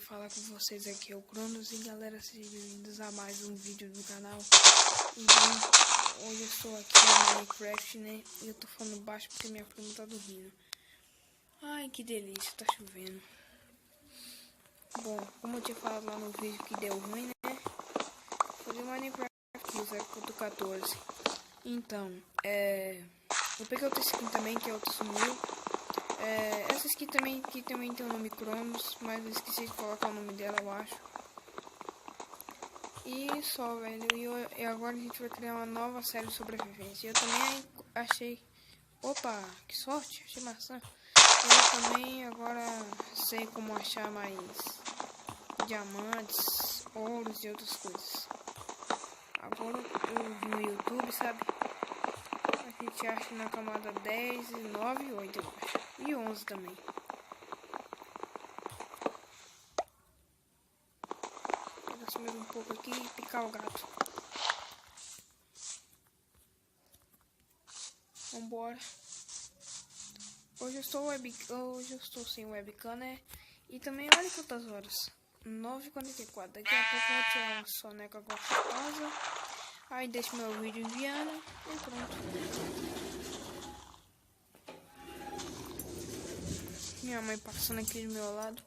falar com vocês aqui é o Cronos e galera, sejam bem-vindos a mais um vídeo do canal. E bem, hoje eu estou aqui no Minecraft, né? E eu tô falando baixo porque minha prima tá dormindo. Ai, que delícia, tá chovendo. Bom, como eu tinha falado lá no vídeo que deu ruim, né? Fazer o Minecraft 0.14. Então, eu peguei outra skin também, que é outra sumiu. Essa skin também tem o nome Cronos, mas eu esqueci de colocar o nome dela, eu acho. E só, velho. E agora a gente vai criar uma nova série de sobrevivência. Eu também achei... Opa, que sorte, achei maçã. Eu também agora sei como achar mais diamantes, ouros e outras coisas. Agora eu vi no YouTube, sabe? A gente acha na camada 10, 9 e 8, eu acho. E 11 também. Vou sumir um pouco aqui e picar o gato. Vambora. Hoje eu estou sem webcam, né? E também olha quantas horas. 9h44. Daqui a pouco eu vou tirar uma soneca gostosa. Aí deixo meu vídeo enviando e pronto. Minha mãe passando aqui do meu lado.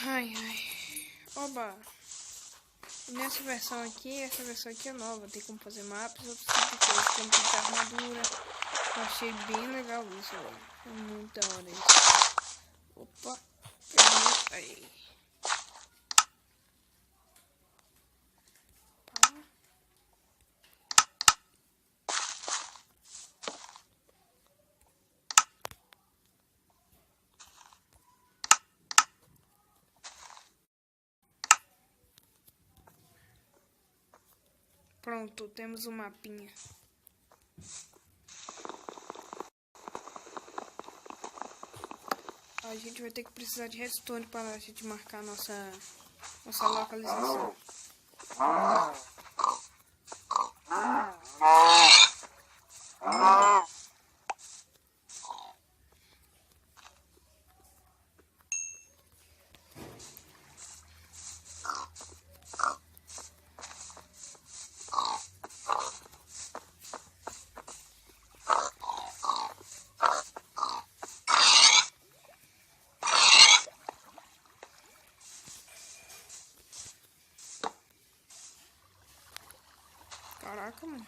Ai, ai. Oba. Nessa versão aqui, essa versão aqui é nova. Tem como fazer mapas, outros tipos de coisas, como pintar armadura. Eu achei bem legal isso, velho. É muito da hora isso. Opa. Aí. Pronto, temos um mapinha. A gente vai ter que precisar de redstone para a gente marcar nossa localização. Caraca, mano.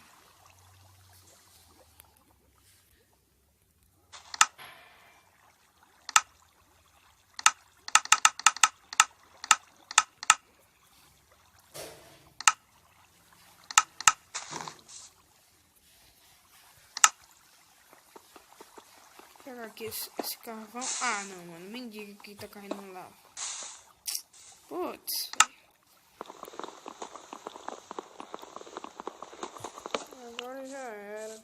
Vou pegar aqui esse carvão. Ah, não, mano. Me diga que tá caindo lá. Putz. Agora já era.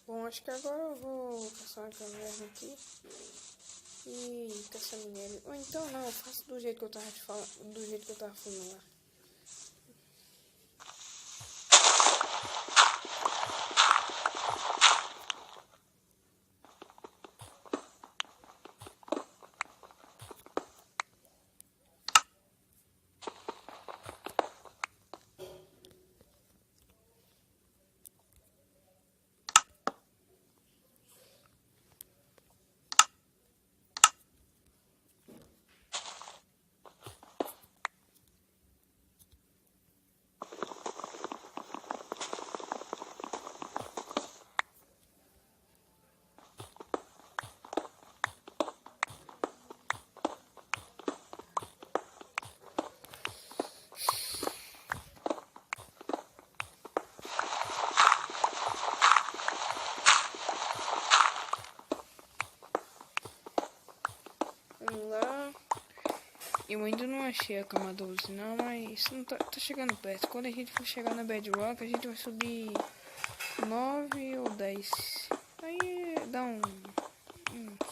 Bom, acho que agora eu vou caçar uma caverna aqui e caçar minério. Ou então não, eu faço do jeito que eu tava falando, do jeito que eu tava falando lá. Vamos lá. Eu ainda não achei a cama 12 não, mas não tá chegando perto. Quando a gente for chegar na Bedrock, a gente vai subir 9 ou 10. Aí dá um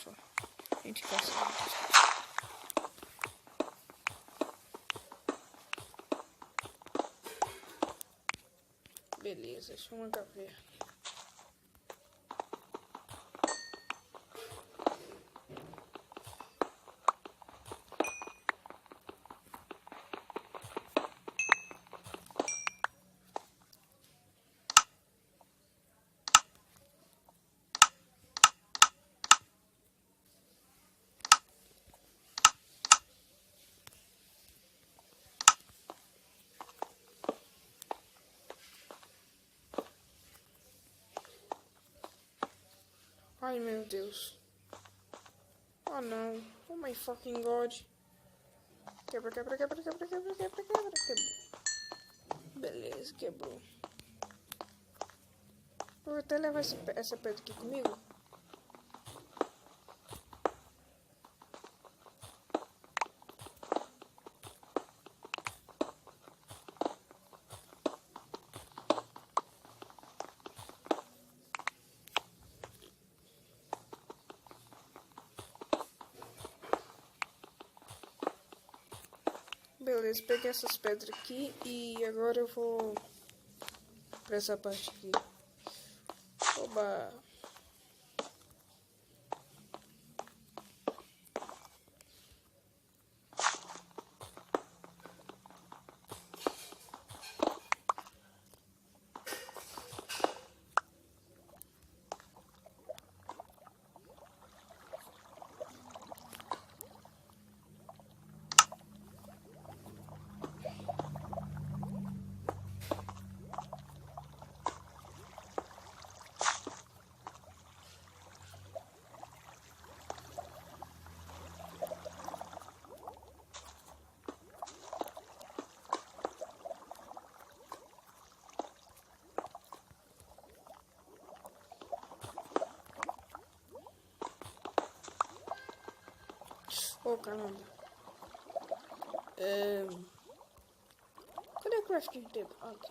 só. A gente caça. Beleza, deixa eu mandar ver. Ai, meu Deus. Oh, não. Oh, my fucking God. Quebra, quebra, quebra, quebra, quebra, quebra, quebra. Quebrou. Beleza, quebrou. Eu vou até levar essa pedra aqui comigo. Beleza, peguei essas pedras aqui e agora eu vou pra essa parte aqui. Oba! Oh, caramba. Cadê o crafting table? Ok.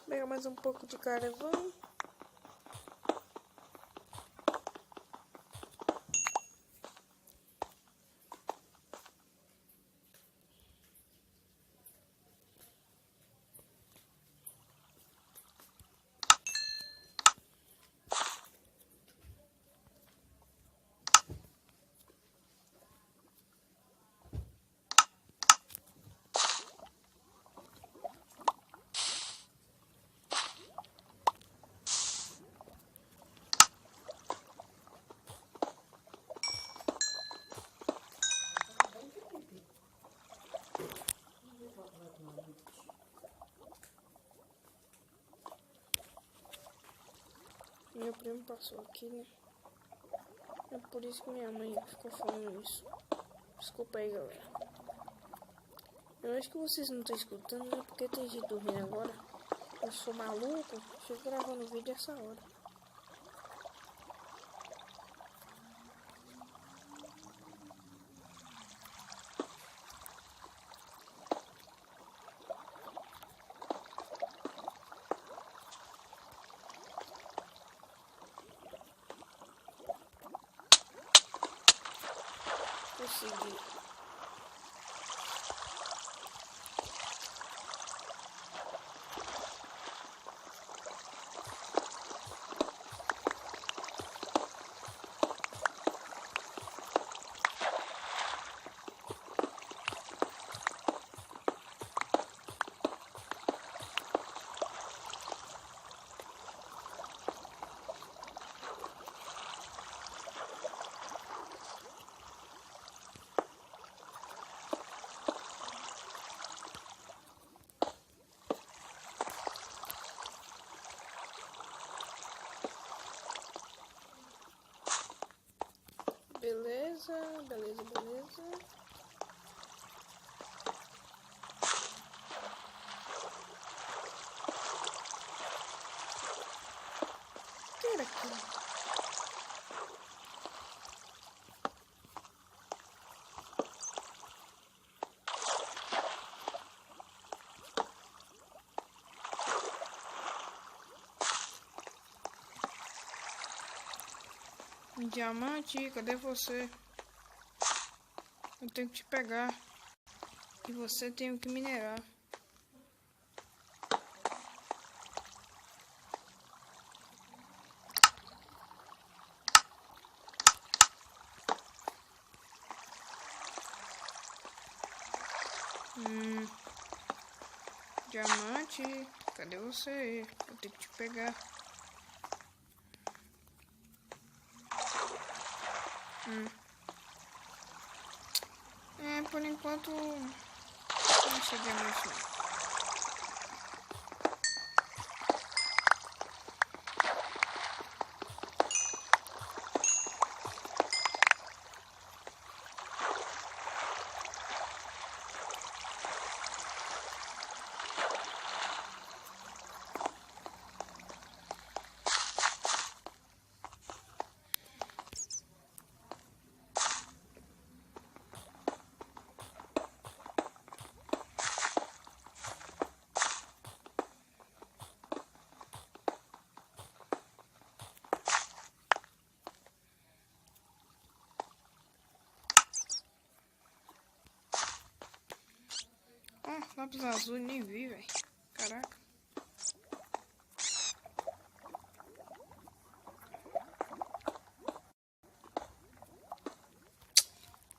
Pega mais um pouco de carvão. Meu primo passou aqui, né? É por isso que minha mãe ficou falando isso. Desculpa aí, galera. Eu acho que vocês não estão escutando, né? Porque tem gente dormindo agora. Eu sou maluco. Estou gravando vídeo essa hora. Consegui. Beleza, beleza, beleza. O que era aquilo? Diamante, cadê você? Eu tenho que te pegar. E você tem que minerar. diamante. Cadê você? Vou ter que te pegar. Por enquanto não achei diamante não. Lápis azul, nem vi, velho. Caraca.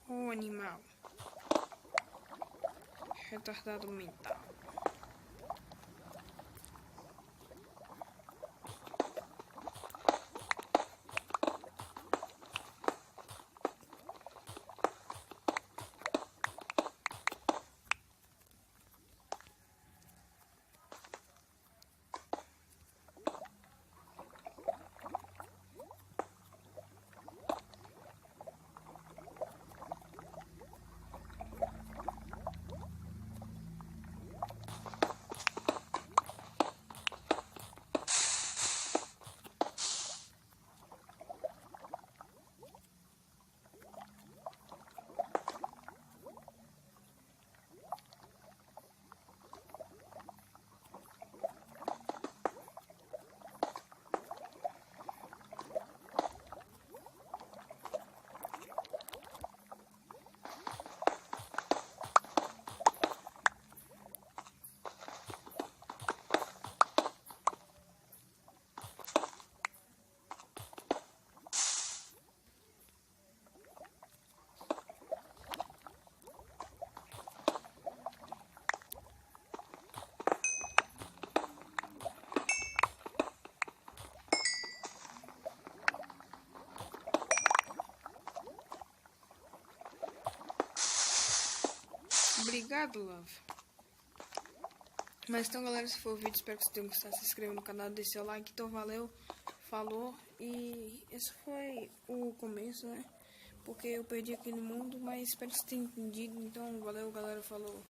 Ô, animal. Retardado mental. Obrigado, love. Mas então, galera, se for o vídeo, espero que vocês tenham gostado. Se inscreva no canal, deixe seu like. Então, valeu, falou. E esse foi o começo, né? Porque eu perdi aqui no mundo, mas espero que vocês tenham entendido. Então, valeu, galera, falou.